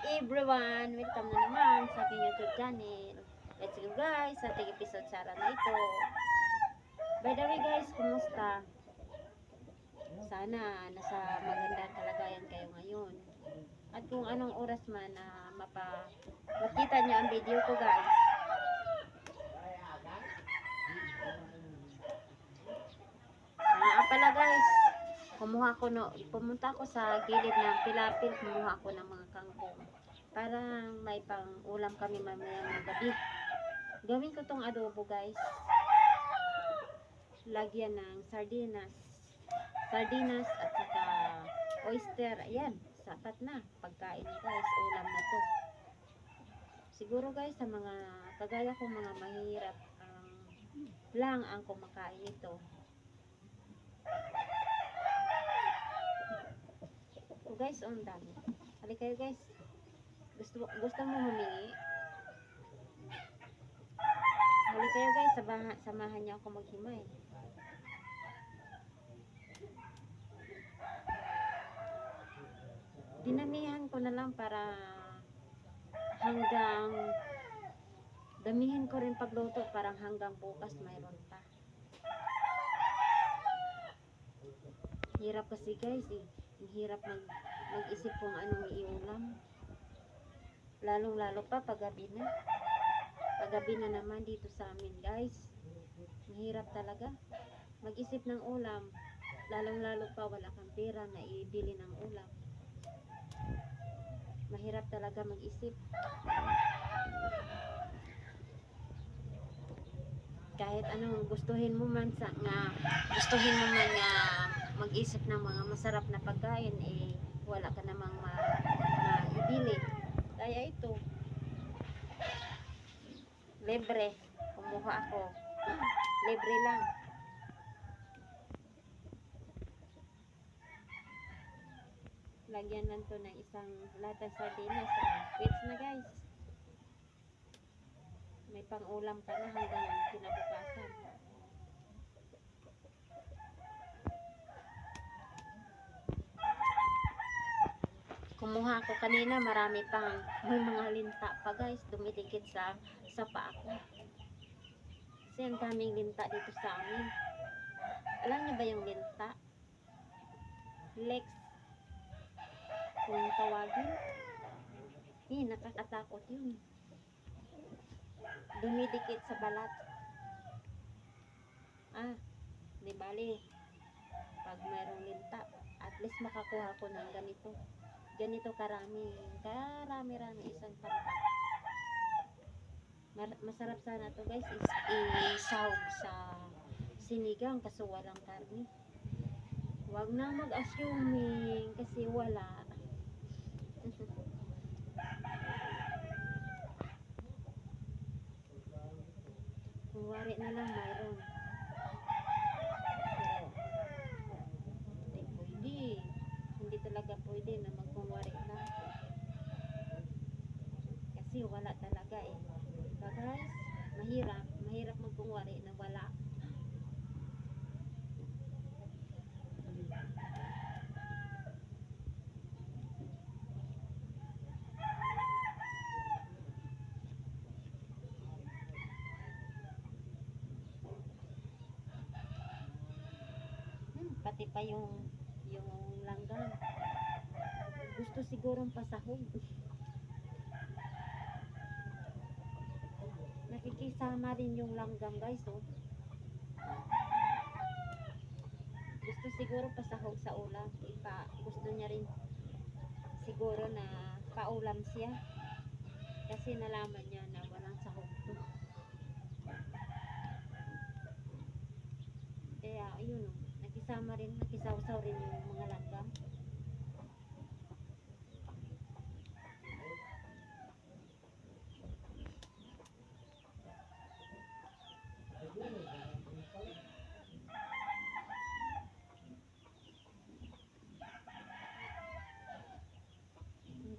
everyone! Welcome na naman sa aking YouTube channel. Let's go guys sa ating episode sa araw na ito. By the way guys, kumusta? Sana nasa magandang kalagayan kayo ngayon. At kung anong oras man na makita niyo ang video ko guys. Pala guys, pumunta ako sa gilid ng pilapil, kumuha ako ng mga kangkong. Para may pang ulam kami mamayang gabi. Gawin ko tong adobo guys. Lagyan ng sardinas at saka oyster. Ayan, sapat na. Pagkain guys, ulam na to. Siguro guys, sa mga kagaya kong mga mahirap lang ang kumakain ito. So guys, ang dami. Halika kayo guys. Gusto mo humingi? Halika kayo guys, samahan niyo ako maghimay. Dinamihan ko na lang para damihin ko rin pagluto, parang hanggang bukas mayroon pa. Hirap kasi guys hirap mag-isip kung anong iulam. Lalong-lalo pa paggabi na. Paggabi na naman dito sa amin guys. Mahirap talaga mag-isip ng ulam. Lalong-lalo pa wala kang pera na ibili ng ulam. Mahirap talaga mag-isip. Kahit anong gustuhin mo man mag-isip ng mga masarap na pagkain, wala ka namang maibili. Kaya ito, libre. Kumuha ako. Libre lang. Lagyan lang to ng isang latang sardinas. Pwede na guys. May pang-ulam ka na hanggang kinabukasan. Kumuha ako kanina, may mga linta pa guys, dumidikit sa paa ko. Kasi ang daming linta dito sa amin. Alam niyo ba yung linta? Lex, kung tawagin. Nakakatakot yun. Dumidikit sa balat. Di bali. Pag mayroong linta, at least makakuha ko ng ganito karami isang tampak. Masarap sana to guys, isawg sa sinigang kaso walang karne. Huwag na mag-assuming kasi wala. Kuwari na lang mayroon. Hindi talaga pwede na magkuwari na. Kasi wala talaga Diba guys? Mahirap magkuwari na wala. Pati pa yung langgam. Gusto sigurong pasahog. Nakikisama rin yung langgam guys Gusto siguro pasahog sa ulam. Gusto niya rin siguro na paulam siya. Kasi nalaman niya na walang sahog to. Kaya ayun nakisawsaw rin yung mga langgam. Ang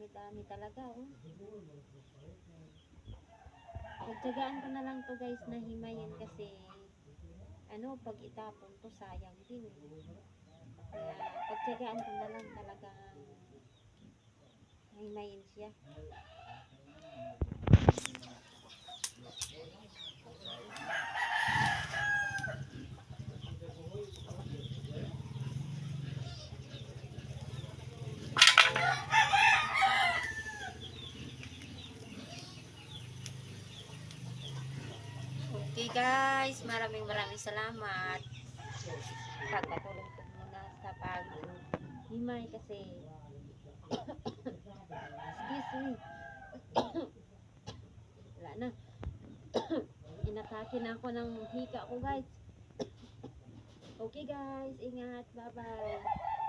dami talaga Pagtsagaan ko na lang to guys na himayin kasi pag itapon to sayang din Kaya pagtsagaan ko na lang talaga himayin siya. Okay guys, maraming salamat. Pagpatulog ko muna sa paghimay kasi excuse me. Wala na. Inatake na ako ng hika ko guys. Okay guys, ingat. Bye bye.